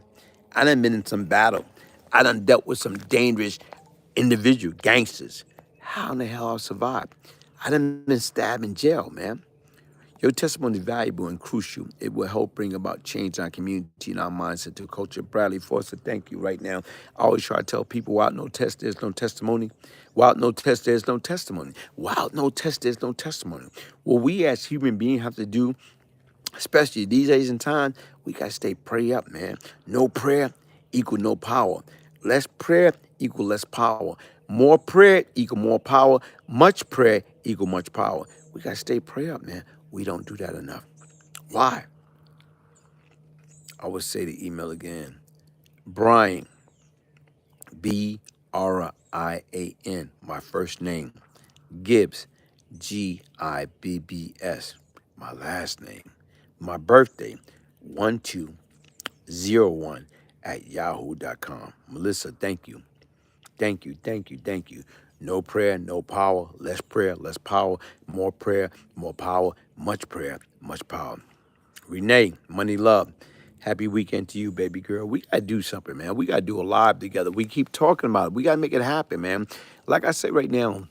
I done been in some battle. I done dealt with some dangerous individual gangsters. How in the hell I survived? I done been stabbed in jail, man. Your testimony is valuable and crucial. It will help bring about change in our community and our mindset to culture. Bradley Foster, thank you right now. I always try to tell people, without no test, there's no testimony. Without no test, there's no testimony. Without no test, there's no testimony. What we as human beings have to do, especially these days and time, we got to stay prayed up, man. No prayer equal no power. Less prayer equal less power. More prayer equal more power. Much prayer equal much power. We got to stay prayed up, man. We don't do that enough. Why? I would say the email again. Brian, Brian, my first name. Gibbs, Gibbs, my last name. My birthday, 1201 at yahoo.com. Melissa, thank you. Thank you, thank you, thank you. No prayer, no power. Less prayer, less power. More prayer, more power. Much prayer, much power. Renee, money, love. Happy weekend to you, baby girl. We got to do something, man. We got to do a live together. We keep talking about it. We got to make it happen, man. Like I say right now,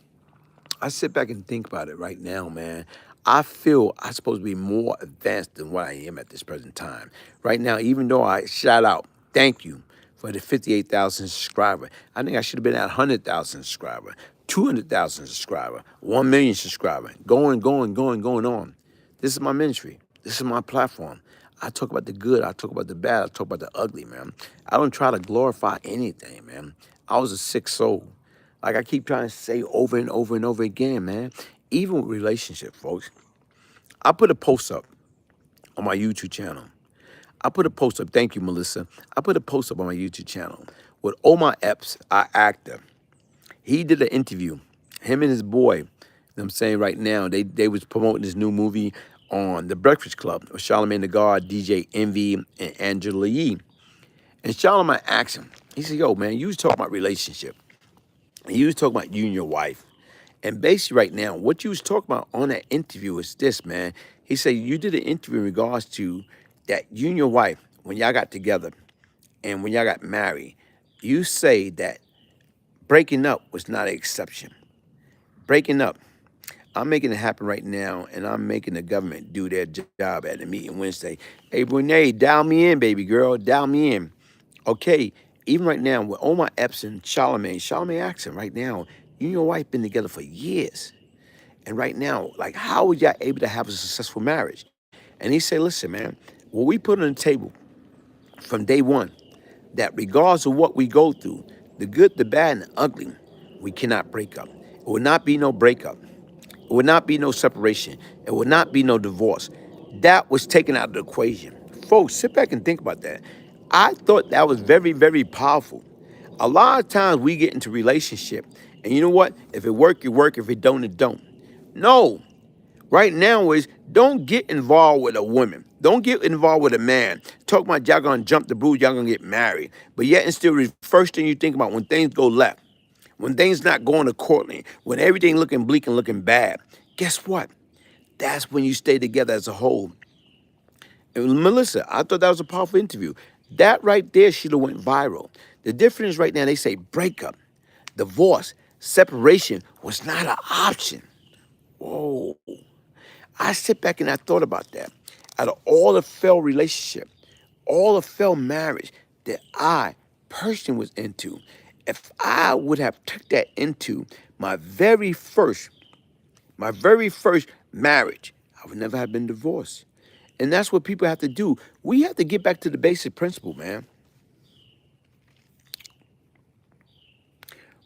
I sit back and think about it right now, man. I feel I'm supposed to be more advanced than what I am at this present time. Right now, even though I shout out, thank you for the 58,000 subscriber. I think I should have been at 100,000 subscriber, 200,000 subscriber, 1 million subscriber. Going on. This is my ministry. This is my platform. I talk about the good. I talk about the bad. I talk about the ugly, man. I don't try to glorify anything, man. I was a sick soul. Like I keep trying to say over and over and over again, man. Even with relationship, folks. I put a post up on my YouTube channel. I put a post up. Thank you, Melissa. I put a post up on my YouTube channel with Omar Epps, our actor. He did an interview. Him and his boy. I'm saying right now, they was promoting this new movie on The Breakfast Club with Charlamagne the God, DJ Envy, and Angela Yee. And Charlamagne asked him, he said, yo, man, you was talking about relationship. And you was talking about you and your wife. And basically right now, what you was talking about on that interview is this, man. He said you did an interview in regards to that you and your wife, when y'all got together and when y'all got married, you say that breaking up was not an exception. Breaking up. I'm making it happen right now, and I'm making the government do their job at the meeting Wednesday. Hey, Renee, dial me in, baby girl. Dial me in. Okay, even right now, with Omar Epps and Charlamagne asking right now, you and your wife been together for years. And right now, like, how were y'all able to have a successful marriage? And he said, listen, man, what we put on the table from day one, that regardless of what we go through, the good, the bad, and the ugly, we cannot break up. It will not be no breakup. It would not be no separation. It would not be no divorce. That was taken out of the equation. Folks, sit back and think about that. I thought that was very, very powerful. A lot of times we get into relationship, and you know what? If it work, it work. If it don't, it don't. No. Right now is don't get involved with a woman. Don't get involved with a man. Talk about y'all gonna jump the booth, y'all gonna get married. But yet and still, the first thing you think about when things go left, when things not going accordingly, when everything looking bleak and looking bad, guess what? That's when you stay together as a whole. And Melissa, I thought that was a powerful interview. That right there should have went viral. The difference right now, they say breakup, divorce, separation was not an option. Whoa. I sit back and I thought about that. Out of all the failed relationship, all the failed marriage that I personally was into, if I would have took that into my very first marriage, I would never have been divorced. And that's what people have to do. We have to get back to the basic principle, man.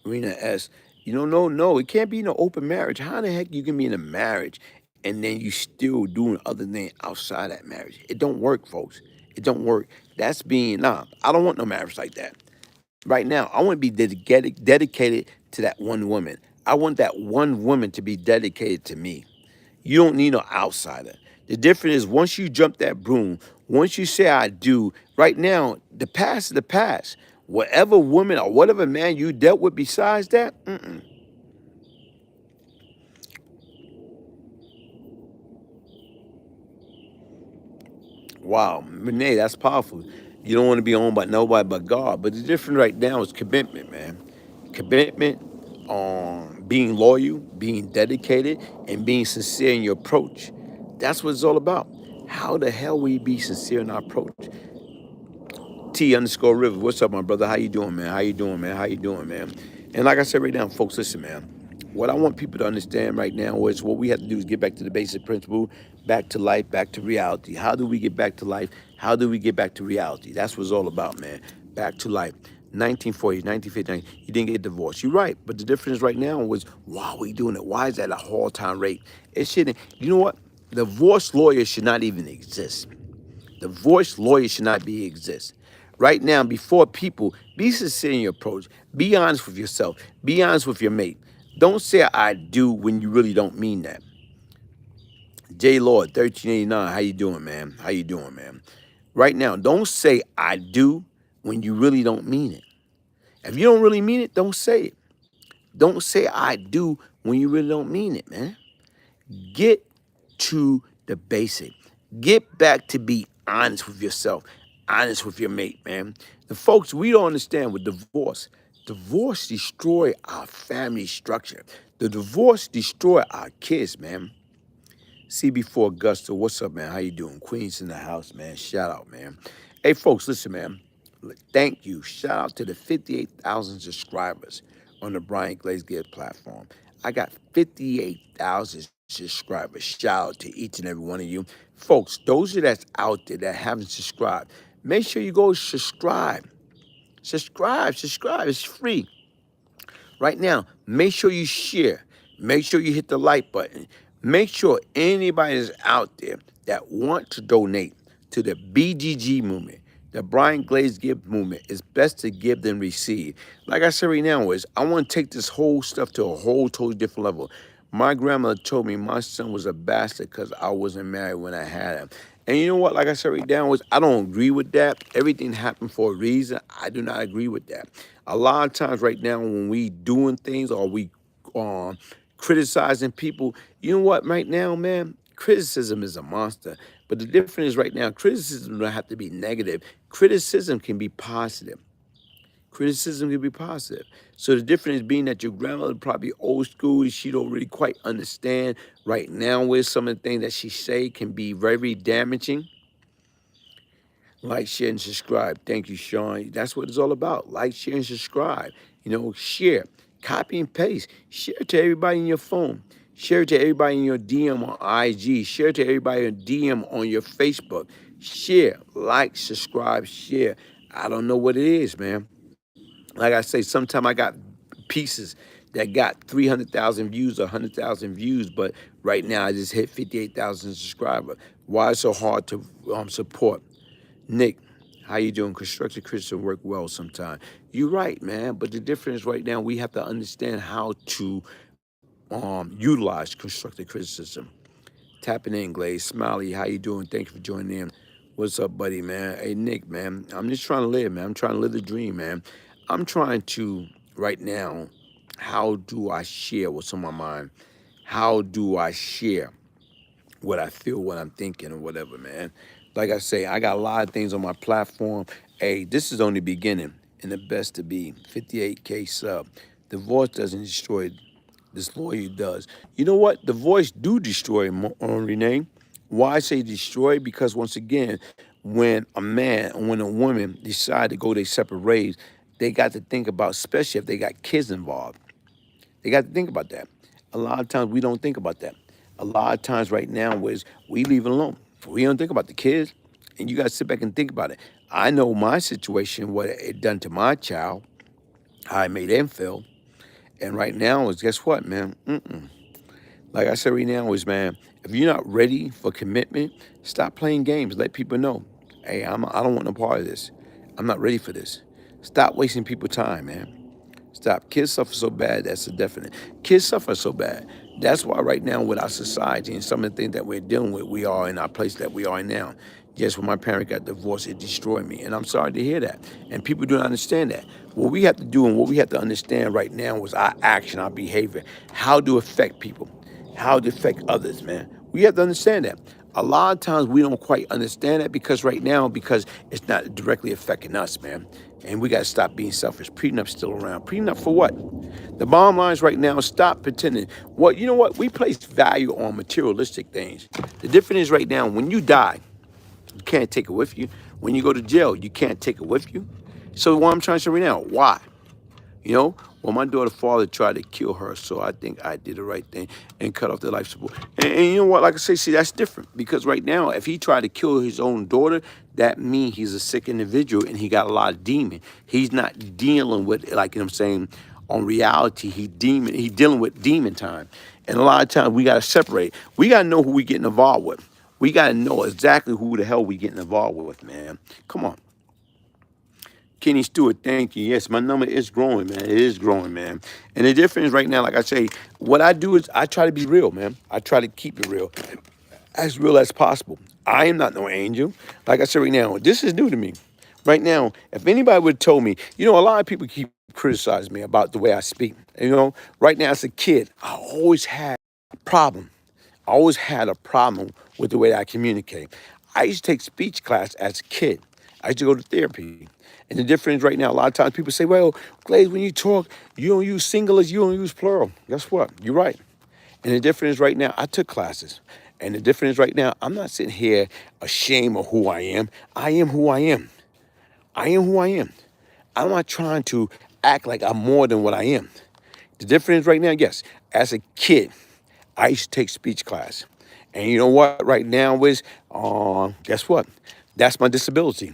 Marina S. No, it can't be no open marriage. How the heck you can be in a marriage and then you still doing other things outside that marriage? It don't work, folks. It don't work. That's being nah. I don't want no marriage like that. Right now, I want to be dedicated to that one woman. I want that one woman to be dedicated to me. You don't need no outsider. The difference is once you jump that broom, once you say I do, right now, the past is the past. Whatever woman or whatever man you dealt with besides that, wow, Renee, that's powerful. You don't want to be owned by nobody but God. But the difference right now is commitment, man. Commitment on being loyal, being dedicated, and being sincere in your approach. That's what it's all about. How the hell will you be sincere in our approach? T_River. What's up, my brother? How you doing, man? How you doing, man? How you doing, man? And like I said right now, folks, listen, man. What I want people to understand right now is what we have to do is get back to the basic principle, back to life, back to reality. How do we get back to life? How do we get back to reality? That's what it's all about, man. Back to life. 1940s, 1959, you didn't get divorced. You're right. But the difference right now was, why are we doing it? Why is that a all-time rate? It shouldn't. You know what? Divorce lawyers should not even exist. Divorce lawyers should not be exist. Right now, before people, be sincere in your approach. Be honest with yourself. Be honest with your mate. Don't say I do when you really don't mean that. J Lord, 1389, how you doing, man? How you doing, man? Right now, don't say I do when you really don't mean it. If you don't really mean it, don't say it. Don't say I do when you really don't mean it, man. Get to the basic. Get back to be honest with yourself, honest with your mate, man. The folks we don't understand with divorce. Divorce destroy our family structure. The divorce destroy our kids, man. CB4 Augusta, what's up, man? How you doing? Queens in the house, man. Shout out, man. Hey, folks, listen, man. Thank you. Shout out to the 58,000 subscribers on the Brian Glaze Gibbs platform. I got 58,000 subscribers. Shout out to each and every one of you. Folks, those of you that's out there that haven't subscribed, make sure you go subscribe. Subscribe. It's free. Right now, make sure you share. Make sure you hit the like button. Make sure anybody is out there that want to donate to the BGG movement, the Brian Glaze Gibbs movement, it's best to give than receive. Like I said right now, is I want to take this whole stuff to a whole totally different level. My grandmother told me my son was a bastard because I wasn't married when I had him. And you know what? Like I said right now, was I don't agree with that. Everything happened for a reason. I do not agree with that. A lot of times right now when we doing things or we criticizing people, you know what? Right now, man, criticism is a monster. But the difference is right now, criticism don't have to be negative. Criticism can be positive. Criticism can be positive. So the difference being that your grandmother probably old school, she don't really quite understand right now where some of the things that she say can be very damaging. Like, share, and subscribe. Thank you, Sean. That's what it's all about. Like, share, and subscribe. Share. Copy and paste. Share it to everybody in your phone. Share it to everybody in your DM on IG. Share it to everybody in DM on your Facebook. Share, like, subscribe, share. I don't know what it is, man. Like I say, sometimes I got pieces that got 300,000 views or 100,000 views, but right now I just hit 58,000 subscribers. Why it's so hard to support? Nick, how you doing? Constructive criticism work well sometimes. You're right, man. But the difference right now, we have to understand how to utilize constructive criticism. Tapping in, Glaze. Smiley, how you doing? Thank you for joining in. What's up, buddy, man? Hey, Nick, man. I'm just trying to live, man. I'm trying to live the dream, man. I'm trying to, right now, how do I share what's on my mind? How do I share what I feel, what I'm thinking, or whatever, man? Like I say, I got a lot of things on my platform. Hey, this is only beginning, and the best to be 58K sub. Divorce doesn't destroy, this lawyer does. You know what? Divorce do destroy, Renee. Why I say destroy? Because once again, when a man, when a woman decide to go their separate ways, they got to think about, especially if they got kids involved. They got to think about that. A lot of times we don't think about that. A lot of times right now is we leave it alone. We don't think about the kids, and you got to sit back and think about it. I know my situation, what it done to my child, how I made them feel, and right now is guess what, man? Like I said right now is, man, if you're not ready for commitment, stop playing games. Let people know, hey, I don't want no part of this. I'm not ready for this. Stop wasting people's time, man. Stop. Kids suffer so bad, that's a definite. Kids suffer so bad. That's why right now with our society and some of the things that we're dealing with, we are in our place that we are in now. Just when my parent got divorced, it destroyed me. And I'm sorry to hear that. And people don't understand that. What we have to do and what we have to understand right now is our action, our behavior, how to affect people, how to affect others, man. We have to understand that. A lot of times we don't quite understand that because right now, because it's not directly affecting us, man. And we got to stop being selfish. Prenup's still around. Prenup for what? The bottom line is right now, stop pretending. What you know what? We place value on materialistic things. The difference is right now, when you die, you can't take it with you. When you go to jail, you can't take it with you. So what I'm trying to say right now, why? You know, well, my daughter's father tried to kill her, so I think I did the right thing and cut off the life support. And you know what? Like I say, see, that's different because right now, if he tried to kill his own daughter, that means he's a sick individual and he got a lot of demon. He's not dealing with, like I'm saying, on reality, he dealing with demon time. And a lot of times we got to separate. We got to know who we getting involved with. We got to know exactly who the hell we getting involved with, man. Come on. Kenny Stewart, thank you. Yes, my number is growing, man. It is growing, man. And the difference right now, like I say, what I do is I try to be real, man. I try to keep it real as possible. I am not no angel. Like I said right now, this is new to me. Right now, if anybody would have told me, you know, a lot of people keep criticizing me about the way I speak. You know, right now as a kid, I always had a problem. I always had a problem with the way that I communicate. I used to take speech class as a kid. I used to go to therapy. And the difference right now, a lot of times people say, well, Glaze, when you talk, you don't use singulars, you don't use plural. Guess what? You're right. And the difference right now, I took classes. And the difference right now, I'm not sitting here ashamed of who I am. I am who I am. I am who I am. I'm not trying to act like I'm more than what I am. The difference right now, yes, as a kid, I used to take speech class. And you know what right now is, guess what? That's my disability.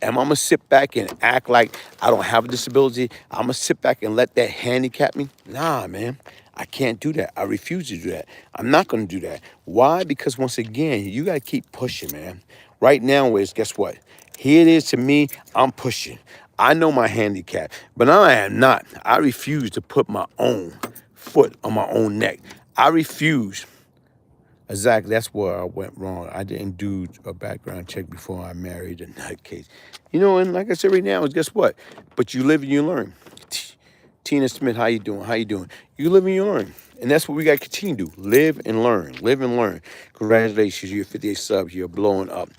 Am I gonna sit back and act like I don't have a disability? I'm gonna sit back and let that handicap me? Nah, man. I can't do that. I refuse to do that. I'm not gonna do that. Why? Because once again, you gotta keep pushing, man. Right now is, guess what? Here it is to me, I'm pushing. I know my handicap, but I am not. I refuse to put my own foot on my own neck. I refuse. Exactly, that's where I went wrong. I didn't do a background check before I married in that case. You know, and like I said right now, is guess what? But you live and you learn. Tina Smith, how you doing? How you doing? You live and you learn. And that's what we got to continue to do. Live and learn. Live and learn. Congratulations, you're 58 subs. You're blowing up.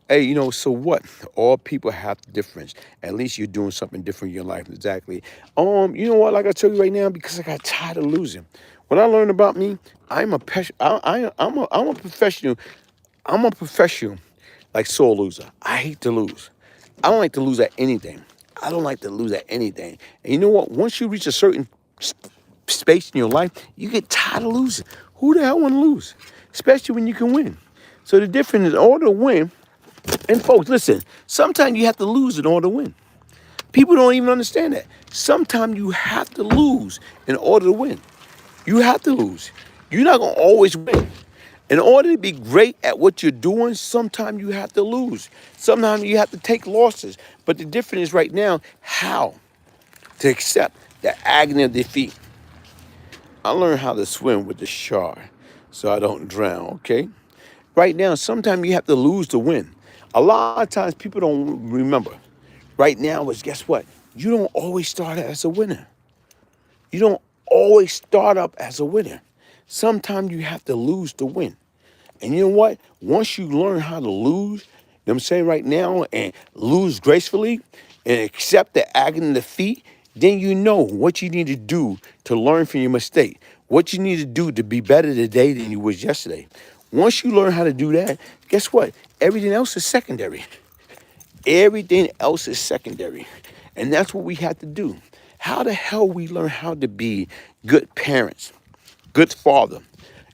Hey, you know, so what? All people have the difference. At least you're doing something different in your life. Exactly. You know what? Like I tell you right now, because I got tired of losing. What I learned about me, I'm a professional. I'm a professional, like sore loser. I hate to lose. I don't like to lose at anything. I don't like to lose at anything. And you know what? Once you reach a certain space in your life, you get tired of losing. Who the hell want to lose? Especially when you can win. So the difference is, in order to win, and folks, listen, sometimes you have to lose in order to win. People don't even understand that. Sometimes you have to lose in order to win. You have to lose. You're not going to always win. In order to be great at what you're doing, sometimes you have to lose. Sometimes you have to take losses. But the difference is right now, how to accept the agony of defeat. I learned how to swim with the shark so I don't drown, okay? Right now, sometimes you have to lose to win. A lot of times people don't remember. Right now is, guess what? You don't always start out as a winner. You don't always start up as a winner. Sometimes you have to lose to win. And you know what? Once you learn how to lose, you know what I'm saying right now, and lose gracefully and accept the agony and defeat, then you know what you need to do to learn from your mistake. What you need to do to be better today than you was yesterday. Once you learn how to do that, guess what? Everything else is secondary. Everything else is secondary. And that's what we have to do. How the hell we learn how to be good parents, good father,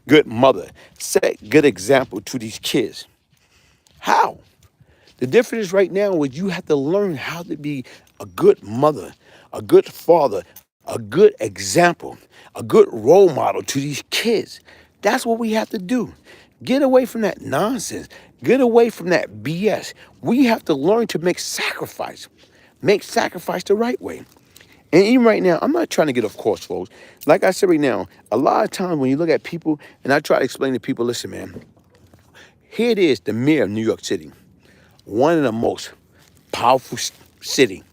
good mother, set good example to these kids? How? The difference right now is you have to learn how to be a good mother, a good father, a good example, a good role model to these kids. That's what we have to do. Get away from that nonsense. Get away from that BS. We have to learn to make sacrifice. Make sacrifice the right way. And even right now, I'm not trying to get off course, folks. Like I said right now, a lot of times when you look at people, and I try to explain to people, listen, man, here it is, the mayor of New York City, one of the most powerful city.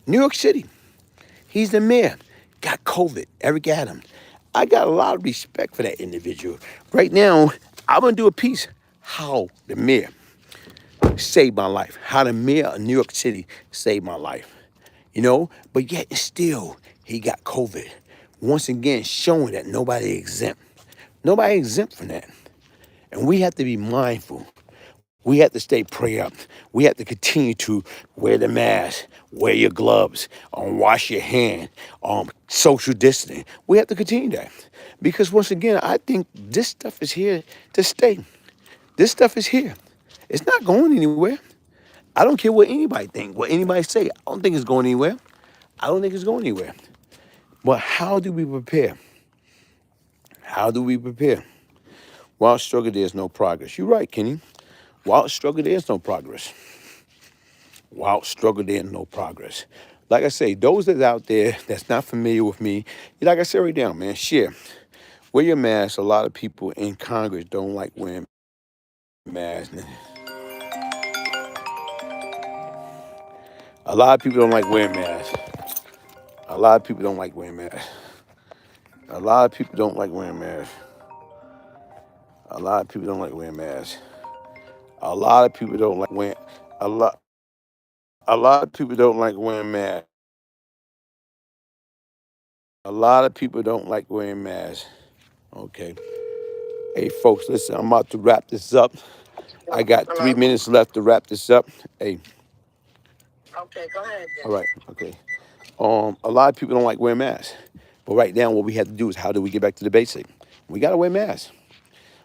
New York City. He's the mayor. Got COVID. Eric Adams. I got a lot of respect for that individual. Right now, I'm gonna do a piece how the mayor saved my life. How the mayor of New York City saved my life. You know, but yet still he got COVID. Once again, showing that nobody exempt. Nobody exempt from that. And we have to be mindful. We have to stay prayed up. We have to continue to wear the mask, wear your gloves, wash your hand, social distancing. We have to continue that. Because once again, I think this stuff is here to stay. This stuff is here. It's not going anywhere. I don't care what anybody think, what anybody say. I don't think it's going anywhere. I don't think it's going anywhere. But how do we prepare? How do we prepare? Without struggle, there's no progress. You're right, Kenny. Without struggle, there's no progress. Without struggle, there's no progress. Like I say, those that's out there that's not familiar with me, like I said right now, man, share. Wear your mask. A lot of people in Congress don't like wearing masks. A lot of people don't like wearing masks. A lot of people don't like wearing masks. A lot of people don't like wearing masks. A lot of people don't like wearing masks. A lot of people don't like wearing a lot. A lot of people don't like wearing masks. A lot of people don't like wearing masks. Okay. Hey, folks, listen, I'm about to wrap this up. I got 3 minutes left to wrap this up. Hey. Okay, go ahead. All right. Okay. A lot of people don't like wearing masks. But right now, what we have to do is how do we get back to the basic? We got to wear masks.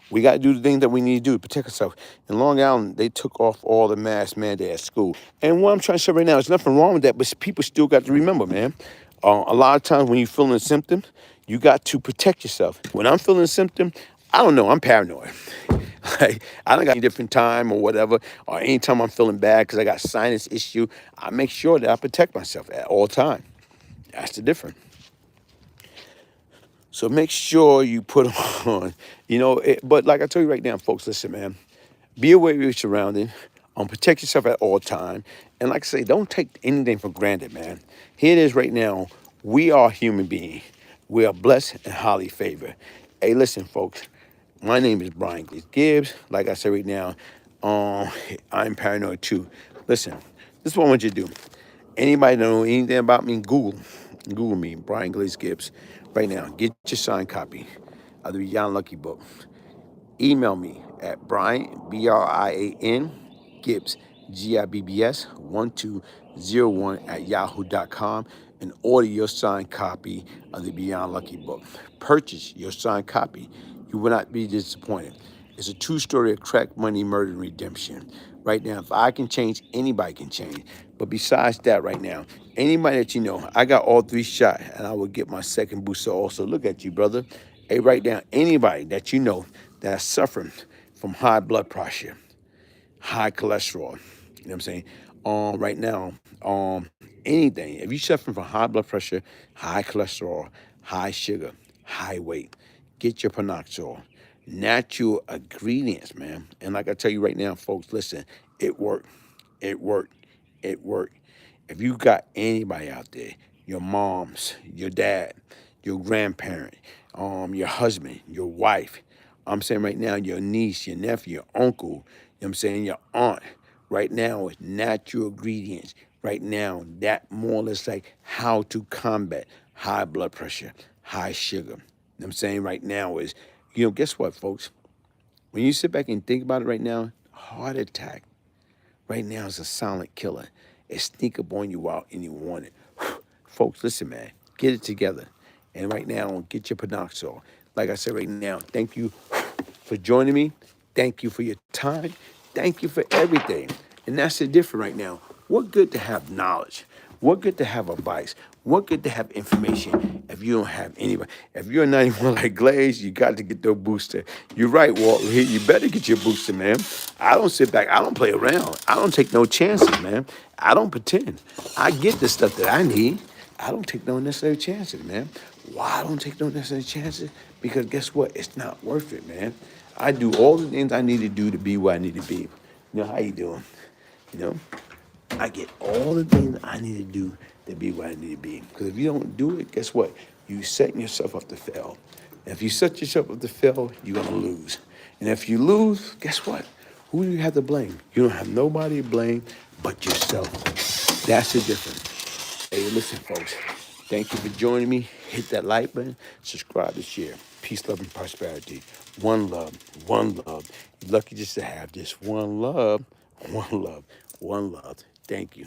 We got to do the things that we need to do to protect ourselves. In Long Island, they took off all the mask mandate at school. And what I'm trying to say right now, there's nothing wrong with that, but people still got to remember, man. A lot of times when you're feeling symptoms, you got to protect yourself. When I'm feeling symptoms, I don't know, I'm paranoid. Like, I don't got any different time or whatever, or anytime I'm feeling bad because I got sinus issue, I make sure that I protect myself at all times. That's the difference. So make sure you put on, but like I tell you right now, folks, listen, man, be aware of your surroundings, protect yourself at all time. And like I say, don't take anything for granted, man. Here it is right now. We are human beings. We are blessed and highly favored. Hey, listen, folks, my name is Brian Glaze Gibbs. Like I said right now, I'm paranoid too. Listen, this is what I want you to do. Anybody know anything about me, Google me, Brian Glaze Gibbs. Right now, get your signed copy of the Beyond Lucky book. Email me at Brian, Brian, Gibbs, Gibbs, 1201 at yahoo.com and order your signed copy of the Beyond Lucky book. Purchase your signed copy. You will not be disappointed. It's a true story of crack money, murder, and redemption. Right now, if I can change, anybody can change. But besides that, right now, anybody that you know, I got all 3 shots, and I will get my second booster also. Look at you, brother. Hey, right now, anybody that you know that is suffering from high blood pressure, high cholesterol, you know what I'm saying? Right now, anything. If you're suffering from high blood pressure, high cholesterol, high sugar, high weight, get your Panoxol. Natural ingredients, man. And like I tell you right now, folks, listen, it worked. It worked. It worked. If you got anybody out there, your moms, your dad, your grandparent, your husband, your wife, I'm saying right now, your niece, your nephew, your uncle, you know what I'm saying, your aunt, right now is natural ingredients. Right now, that more or less like how to combat high blood pressure, high sugar. You know what I'm saying right now is, guess what, folks? When you sit back and think about it right now, heart attack right now is a silent killer. It sneak up on you out and you want it. Folks, listen, man, get it together. And right now, get your Panoxol. Like I said right now, thank you for joining me. Thank you for your time. Thank you for everything. And that's the difference right now. What good to have knowledge? What good to have advice? What good to have information if you don't have anybody? If you're not even like Glaze, you got to get their booster. You're right, Walt. You better get your booster, man. I don't sit back. I don't play around. I don't take no chances, man. I don't pretend. I get the stuff that I need. I don't take no necessary chances, man. Why I don't take no necessary chances? Because guess what? It's not worth it, man. I do all the things I need to do to be where I need to be. You know, how you doing? You know, I get all the things I need to do to be where I need to be. Because if you don't do it, guess what? You setting yourself up to fail. And if you set yourself up to fail, you're gonna lose. And if you lose, guess what? Who do you have to blame? You don't have nobody to blame but yourself. That's the difference. Hey, listen, folks. Thank you for joining me. Hit that like button. Subscribe to share. Peace, love, and prosperity. One love. One love. You're lucky just to have this one love. One love. One love. Thank you.